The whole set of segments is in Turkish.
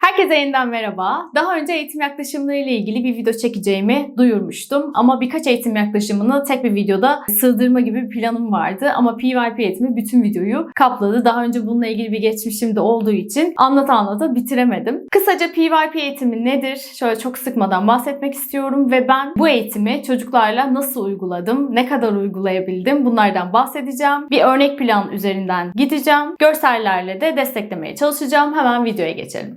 Herkese yeniden merhaba. Daha önce eğitim yaklaşımları ile ilgili bir video çekeceğimi duyurmuştum. Ama birkaç eğitim yaklaşımını tek bir videoda sığdırma gibi bir planım vardı. Ama PYP eğitimi bütün videoyu kapladı. Daha önce bununla ilgili bir geçmişim de olduğu için anlata bitiremedim. Kısaca PYP eğitimi nedir? Şöyle çok sıkmadan bahsetmek istiyorum ve ben bu eğitimi çocuklarla nasıl uyguladım, ne kadar uygulayabildim bunlardan bahsedeceğim. Bir örnek plan üzerinden gideceğim. Görsellerle de desteklemeye çalışacağım. Hemen videoya geçelim.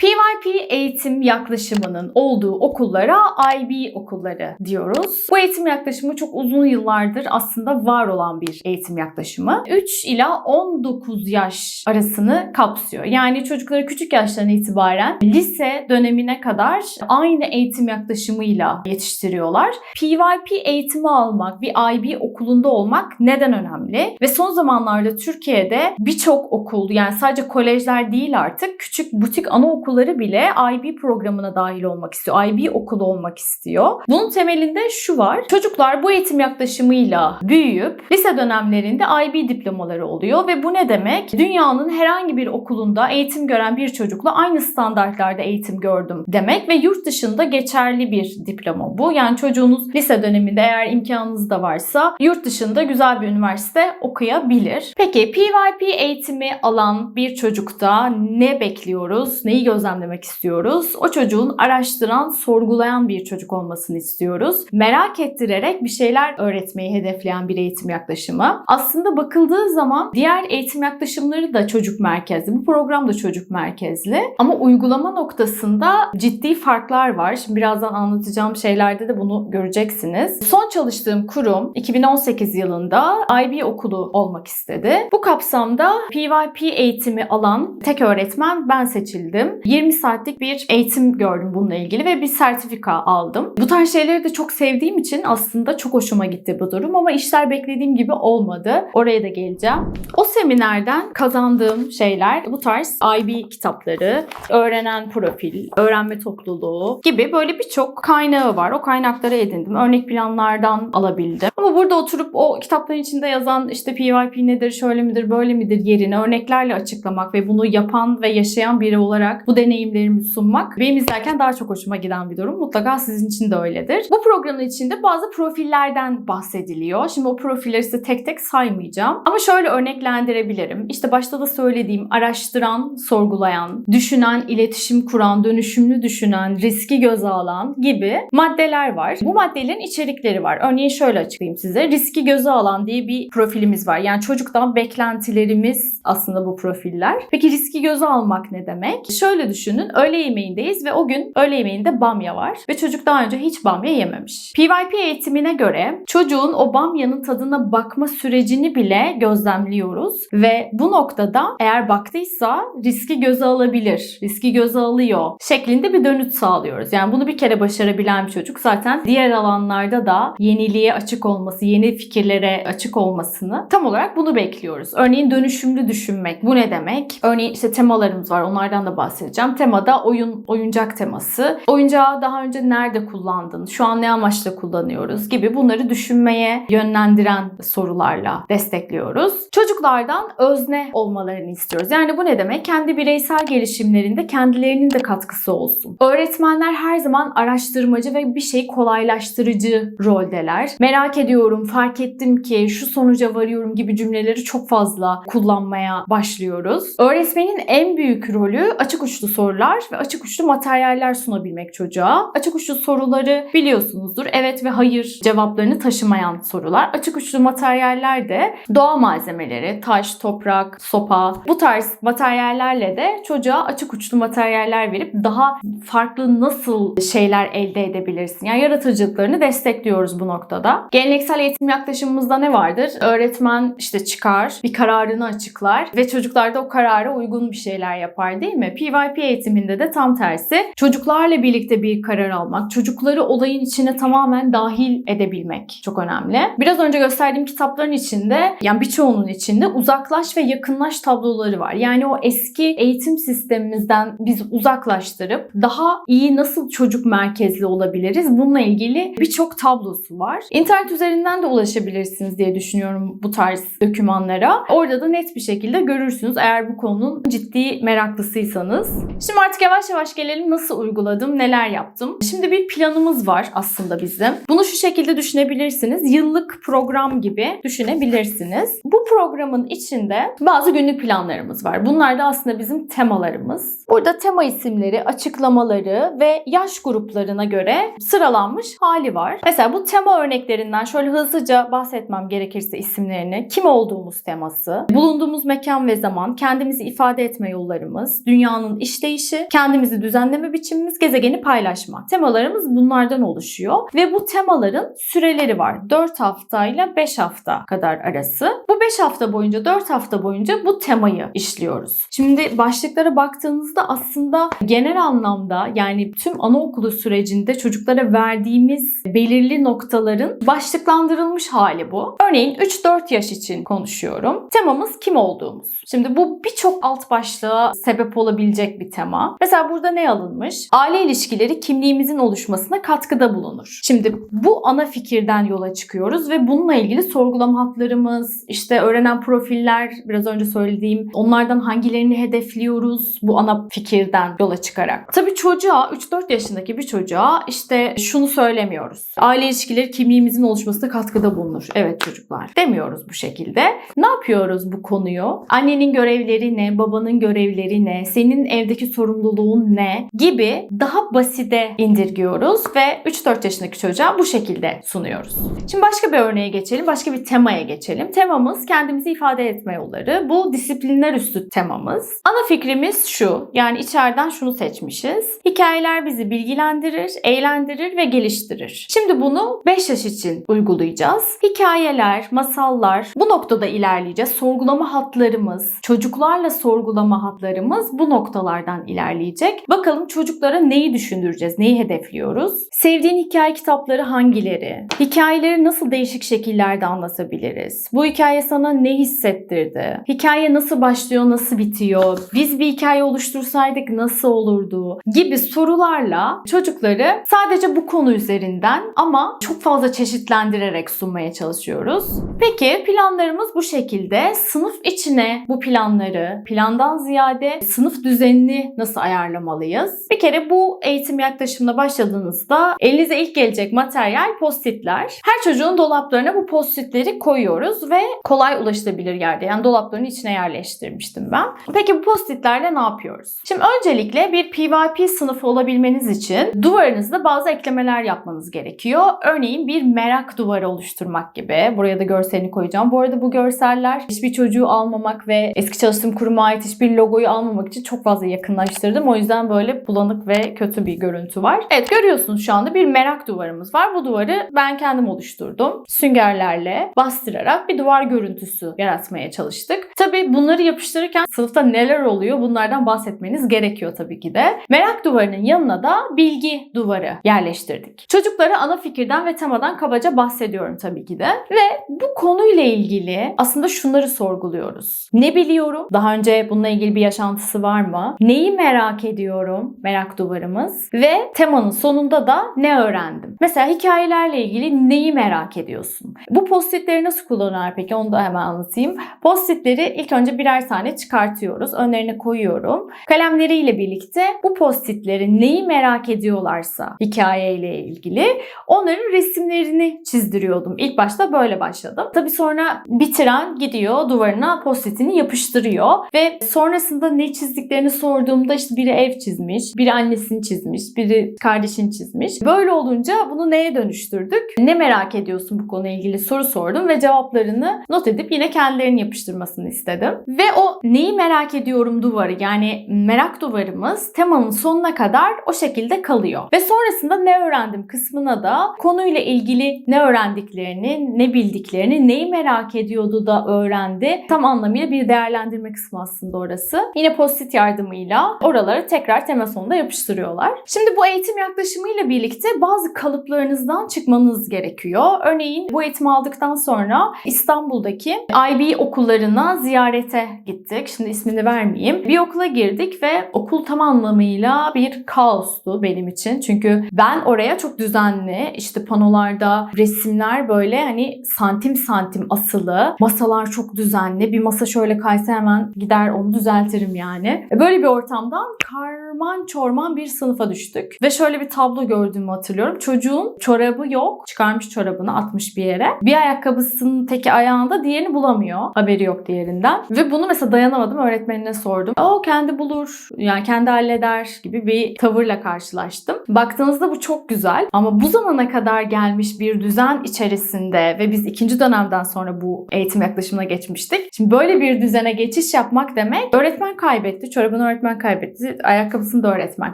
PYP eğitim yaklaşımının olduğu okullara IB okulları diyoruz. Bu eğitim yaklaşımı çok uzun yıllardır aslında var olan bir eğitim yaklaşımı. 3 ila 19 yaş arasını kapsıyor. Yani çocukları küçük yaşlardan itibaren lise dönemine kadar aynı eğitim yaklaşımıyla yetiştiriyorlar. PYP eğitimi almak, bir IB okulunda olmak neden önemli? Ve son zamanlarda Türkiye'de birçok okul, yani sadece kolejler değil artık, küçük butik anaokulları bile IB programına dahil olmak istiyor. IB okulu olmak istiyor. Bunun temelinde şu var. Çocuklar bu eğitim yaklaşımıyla büyüyüp lise dönemlerinde IB diplomaları oluyor ve bu ne demek? Dünyanın herhangi bir okulunda eğitim gören bir çocukla aynı standartlarda eğitim gördüm demek ve yurt dışında geçerli bir diploma bu. Yani çocuğunuz lise döneminde eğer imkanınız da varsa yurt dışında güzel bir üniversite okuyabilir. Peki PYP eğitimi alan bir çocukta ne bekliyoruz? Neyi gözlemlemek istiyoruz? O çocuğun araştıran, sorgulayan bir çocuk olmasını istiyoruz. Merak ettirerek bir şeyler öğretmeyi hedefleyen bir eğitim yaklaşımı. Aslında bakıldığı zaman diğer eğitim yaklaşımları da çocuk merkezli. Bu program da çocuk merkezli. Ama uygulama noktasında ciddi farklar var. Şimdi birazdan anlatacağım şeylerde de bunu göreceksiniz. Son çalıştığım kurum 2018 yılında IB okulu olmak istedi. Bu kapsamda PYP eğitimi alan tek öğretmen ben seçildim. 20 saatlik bir eğitim gördüm bununla ilgili ve bir sertifika aldım. Bu tarz şeyleri de çok sevdiğim için aslında çok hoşuma gitti bu durum ama işler beklediğim gibi olmadı. Oraya da geleceğim. O seminerden kazandığım şeyler bu tarz IB kitapları, öğrenen profil, öğrenme topluluğu gibi böyle birçok kaynağı var. O kaynakları edindim. Örnek planlardan alabildim. Ama burada oturup o kitapların içinde yazan işte PYP nedir, şöyle midir, böyle midir yerini örneklerle açıklamak ve bunu yapan ve yaşayan biri olarak bu deneyimlerimi sunmak benim izlerken daha çok hoşuma giden bir durum. Mutlaka sizin için de öyledir. Bu programın içinde bazı profillerden bahsediliyor. Şimdi o profilleri size tek tek saymayacağım. Ama şöyle örneklendirebilirim. İşte başta da söylediğim araştıran, sorgulayan, düşünen, iletişim kuran, dönüşümlü düşünen, riski göze alan gibi maddeler var. Bu maddelerin içerikleri var. Örneğin şöyle açıklayayım size. Riski göze alan diye bir profilimiz var. Yani çocuktan beklentilerimiz aslında bu profiller. Peki riski göze almak ne demek? Şöyle düşünün, öğle yemeğindeyiz ve o gün öğle yemeğinde bamya var ve çocuk daha önce hiç bamya yememiş. PYP eğitimine göre çocuğun o bamyanın tadına bakma sürecini bile gözlemliyoruz ve bu noktada eğer baktıysa riski göze alabilir, riski göze alıyor şeklinde bir dönüt sağlıyoruz. Yani bunu bir kere başarabilen bir çocuk zaten diğer alanlarda da yeniliğe açık olması, yeni fikirlere açık olmasını tam olarak bunu bekliyoruz. Örneğin dönüşümlü düşünmek. Bu ne demek? Örneğin işte temalarımız var. Onlardan da bahsedeceğim. Temada oyuncak teması. Oyuncağı daha önce nerede kullandın? Şu an ne amaçla kullanıyoruz? Gibi bunları düşünmeye yönlendiren sorularla destekliyoruz. Çocuklardan özne olmalarını istiyoruz. Yani bu ne demek? Kendi bireysel gelişimlerinde kendilerinin de katkısı olsun. Öğretmenler her zaman araştırmacı ve bir şeyi kolaylaştırıcı roldeler. Merak ediyorum, fark ettim ki şu sonuca varıyorum gibi cümleleri çok fazla kullanmaya başlıyoruz. Öğretmenin en büyük rolü açık uçlu sorular ve açık uçlu materyaller sunabilmek çocuğa. Açık uçlu soruları biliyorsunuzdur. Evet ve hayır cevaplarını taşımayan sorular. Açık uçlu materyaller de doğa malzemeleri, taş, toprak, sopa, bu tarz materyallerle de çocuğa açık uçlu materyaller verip daha farklı nasıl şeyler elde edebilirsin? Yani yaratıcılıklarını destekliyoruz bu noktada. Geleneksel eğitim yaklaşımımızda ne vardır? Öğretmen işte çıkar, bir kararını açıklar ve çocuklar da o karara uygun bir şeyler yapar değil mi? PYP eğitimi eğitiminde de tam tersi. Çocuklarla birlikte bir karar almak, çocukları olayın içine tamamen dahil edebilmek çok önemli. Biraz önce gösterdiğim kitapların içinde, yani birçoğunun içinde uzaklaş ve yakınlaş tabloları var. Yani o eski eğitim sistemimizden biz uzaklaştırıp daha iyi nasıl çocuk merkezli olabiliriz? Bununla ilgili birçok tablosu var. İnternet üzerinden de ulaşabilirsiniz diye düşünüyorum bu tarz dokümanlara. Orada da net bir şekilde görürsünüz eğer bu konunun ciddi meraklısıysanız. Şimdi artık yavaş yavaş gelelim nasıl uyguladım, neler yaptım. Şimdi bir planımız var aslında bizim. Bunu şu şekilde düşünebilirsiniz. Yıllık program gibi düşünebilirsiniz. Bu programın içinde bazı günlük planlarımız var. Bunlar da aslında bizim temalarımız. Burada tema isimleri, açıklamaları ve yaş gruplarına göre sıralanmış hali var. Mesela bu tema örneklerinden şöyle hızlıca bahsetmem gerekirse isimlerini. Kim olduğumuz teması, bulunduğumuz mekan ve zaman, kendimizi ifade etme yollarımız, dünyanın işleyişi, kendimizi düzenleme biçimimiz, gezegeni paylaşma. Temalarımız bunlardan oluşuyor ve bu temaların süreleri var. 4 haftayla 5 hafta kadar arası. Bu 5 hafta boyunca, 4 hafta boyunca bu temayı işliyoruz. Şimdi başlıklara baktığınızda aslında genel anlamda yani tüm anaokulu sürecinde çocuklara verdiğimiz belirli noktaların başlıklandırılmış hali bu. Örneğin 3-4 yaş için konuşuyorum. Temamız kim olduğumuz. Şimdi bu birçok alt başlığa sebep olabilecek bir tema. Mesela burada ne alınmış? Aile ilişkileri kimliğimizin oluşmasına katkıda bulunur. Şimdi bu ana fikirden yola çıkıyoruz ve bununla ilgili sorgulama hatlarımız, işte öğrenen profiller, biraz önce söylediğim, onlardan hangilerini hedefliyoruz bu ana fikirden yola çıkarak. Tabii çocuğa, 3-4 yaşındaki bir çocuğa işte şunu söylemiyoruz. Aile ilişkileri kimliğimizin oluşmasına katkıda bulunur. Evet çocuklar. Demiyoruz bu şekilde. Ne yapıyoruz bu konuyu? Annenin görevleri ne? Babanın görevleri ne? Senin evdeki sorumluluğun ne? Gibi daha basite indirgiyoruz ve 3-4 yaşındaki çocuğa bu şekilde sunuyoruz. Şimdi başka bir örneğe geçelim. Başka bir temaya geçelim. Temamız kendimizi ifade etme yolları. Bu disiplinler üstü temamız. Ana fikrimiz şu. Yani içeriden şunu seçmişiz. Hikayeler bizi bilgilendirir, eğlendirir ve geliştirir. Şimdi bunu 5 yaş için uygulayacağız. Hikayeler, masallar, bu noktada ilerleyeceğiz. Sorgulama hatlarımız, çocuklarla sorgulama hatlarımız bu noktalardan ilerleyecek. Bakalım çocuklara neyi düşündüreceğiz, neyi hedefliyoruz? Sevdiğin hikaye kitapları hangileri? Hikayeleri nasıl değişik şekillerde anlatabiliriz? Bu hikaye sana ne hissettirdi? Hikaye nasıl başlıyor, nasıl bitiyor? Biz bir hikaye oluştursaydık nasıl olurdu? Gibi sorularla çocukları sadece bu konu üzerinden ama çok fazla çeşitlendirerek sunmaya çalışıyoruz. Peki planlarımız bu şekilde. Sınıf içine bu planları, plandan ziyade sınıf düzenini nasıl ayarlamalıyız? Bir kere bu eğitim yaklaşımına başladığınızda elinize ilk gelecek materyal post-itler. Her çocuğun dolaplarına bu post-itleri koyuyoruz ve kolay ulaşılabilir yerde. Yani dolapların içine yerleştirmiştim ben. Peki bu post-itlerle ne yapıyoruz? Şimdi öncelikle bir PYP sınıfı olabilmeniz için duvarınızda bazı eklemeler yapmanız gerekiyor. Örneğin bir merak duvarı oluşturmak gibi. Buraya da görselini koyacağım. Bu arada bu görseller hiçbir çocuğu almamak ve eski çalıştığım kuruma ait hiçbir logoyu almamak için çok fazla yakınlaştırdım. O yüzden böyle bulanık ve kötü bir görüntü var. Evet görüyorsunuz şu anda bir merak duvarımız var. Bu duvarı ben kendim oluşturdum. Süngerlerle bastırarak bir duvar görüntüsü yaratmaya çalıştık. Tabii bunları yapıştırırken sınıfta neler oluyor bunlardan bahsetmeniz gerekiyor tabii ki de. Merak duvarının yanına da bilgi duvarı yerleştirdik. Çocuklara ana fikirden ve temadan kabaca bahsediyorum tabii ki de. Ve bu konuyla ilgili aslında şunları sorguluyoruz. Ne biliyorum? Daha önce bununla ilgili bir yaşantısı var mı? Neyi merak ediyorum? Merak duvarımız. Ve temanın sonunda da ne öğrendim? Mesela hikayelerle ilgili neyi merak ediyorsun? Bu post-itleri nasıl kullanıyorlar peki? Onu da hemen anlatayım. Post-itleri ilk önce birer tane çıkartıyoruz. Önlerine koyuyorum. Kalemleriyle birlikte bu post-itleri neyi merak ediyorlarsa hikayeyle ilgili onların resimlerini çizdiriyordum. İlk başta böyle başladım. Tabii sonra bitiren gidiyor duvarına post-itini yapıştırıyor ve sonrasında ne çizdiklerini sorduğumda işte biri ev çizmiş, biri annesini çizmiş, biri kardeşini çizmiş. Böyle olunca bunu neye dönüştürdük? Ne merak ediyorsun bu konuyla ilgili soru sordum ve cevaplarını not edip yine kendilerinin yapıştırmasını istedim. Ve o neyi merak ediyorum duvarı, yani merak duvarımız temanın sonuna kadar o şekilde kalıyor. Ve sonrasında ne öğrendim kısmına da konuyla ilgili ne öğrendiklerini, ne bildiklerini, neyi merak ediyordu da öğrendi. Tam anlamıyla bir değerlendirme kısmı aslında orası. Yine post-it yardımıyla oraları tekrar tema sonunda yapıştırıyorlar. Şimdi bu eğitim yaklaşımıyla birlikte bazı kalıplarınızdan çıkmanız gerekiyor. Örneğin bu eğitimi aldıktan sonra İstanbul'daki IB okullarına ziyarete gittik. Şimdi ismini vermeyeyim. Bir okula girdik ve okul tam anlamıyla bir kaostu benim için. Çünkü ben oraya çok düzenli, işte panolarda resimler böyle hani santim santim asılı. Masalar çok düzenli. Bir masa şöyle kaysa hemen gider onu düzeltirim yani. Böyle bir ortamdan karman çorman bir sınıfa düştük. Ve şöyle bir tablo gördüğümü hatırlıyorum. Çocuğun çorabı yok. Çıkarmış çorabını, atmış bir yere. Bir ayakkabısının teki ayağında, diğerini bulamıyor. Haberi yok diğerinden. Ve bunu mesela dayanamadım. Öğretmenine sordum. O kendi bulur, yani kendi halleder gibi bir tavırla karşılaştım. Baktığınızda bu çok güzel. Ama bu zamana kadar gelmiş bir düzen içerisinde ve biz 2. dönemden sonra bu eğitim yaklaşımına geçmiştik. Şimdi böyle bir düzene geçiş yapmak demek öğretmen kaybetti. Çorabını öğretmen kaybetti. Ayakkabısını da öğretmen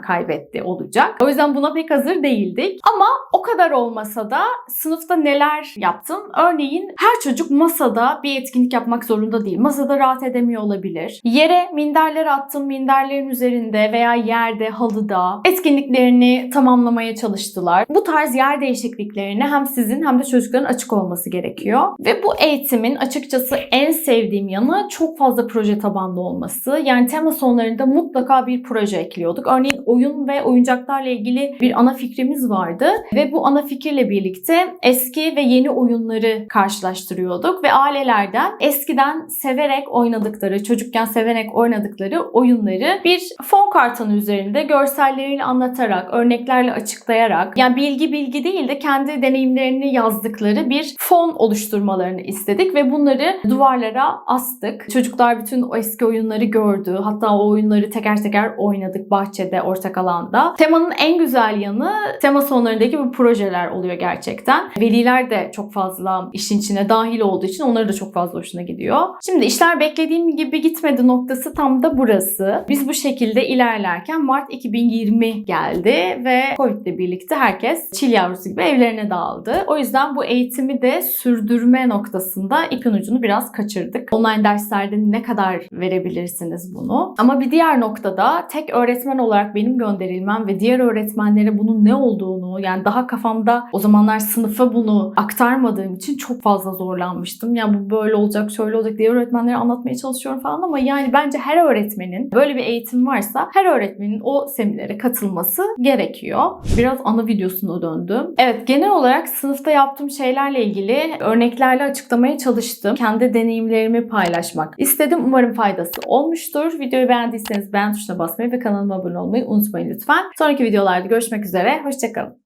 kaybetti olacak. O yüzden buna pek hazır değildik. Ama o kadar olmasa da sınıfta neler yaptım? Örneğin her çocuk masada bir etkinlik yapmak zorunda değil. Masada rahat edemiyor olabilir. Yere minderler attım. Minderlerin üzerinde veya yerde, halıda etkinliklerini tamamlamaya çalıştılar. Bu tarz yer değişikliklerine hem sizin hem de çocukların açık olması gerekiyor. Ve bu eğitimin açıkçası en sevdiğim yanı çok fazla proje tabanlı olması. Yani tema sonlarında mutlaka bir proje ekliyorduk. Örneğin oyun ve oyuncaklarla ilgili bir ana fikrimiz vardı. Ve bu ana fikirle birlikte eski ve yeni oyunları karşılaştırıyorduk. Ve ailelerden eskiden severek oynadıkları, çocukken severek oynadıkları oyunları bir fon kartonu üzerinde görselleriyle anlatarak, örneklerle açıklayarak, yani bilgi değil de kendi deneyimlerini yazdıkları bir fon oluşturmalarını istedik ve bunları duvarlara astık. Çocuklar bütün o eski oyunları gördü. Hatta o oyunları teker teker oynadık bahçede, ortak alanda. Temanın en güzel yanı tema sonlarındaki bu projeler oluyor gerçekten. Veliler de çok fazla işin içine dahil olduğu için onları da çok fazla hoşuna gidiyor. Şimdi işler beklediğim gibi gitmedi noktası tam da burası. Biz bu şekilde ilerlerken Mart 2020 geldi ve Covid ile birlikte herkes çil yavrusu gibi evlerine dağıldı. O yüzden bu eğitimi de sürdürme noktasında ipin ucunu biraz kaçırdık. Online derslerde ne kadar verebilirsiniz bunu? Ama bir diğer noktada tek öğretmen olarak benim gönderilmem ve diğer öğretmenlere bunun ne olduğunu, yani daha kafamda o zamanlar sınıfa bunu aktarmadığım için çok fazla zorlanmıştım. Yani bu böyle olacak, şöyle olacak, diğer öğretmenlere anlatmaya çalışıyorum falan ama yani bence her öğretmenin böyle bir eğitim varsa her öğretmenin o seminere katılması gerekiyor. Biraz ana videosuna döndüm. Evet, genel olarak sınıfta yaptığım şeylerle ilgili örneklerle açıklamaya çalıştım. Kendi deneyimlerimi paylaşmak istedim. Umarım faydası olmuştur. Videoyu beğendiyseniz beğen tuşuna basmayı ve kanalıma abone olmayı unutmayın lütfen. Sonraki videolarda görüşmek üzere. Hoşça kalın.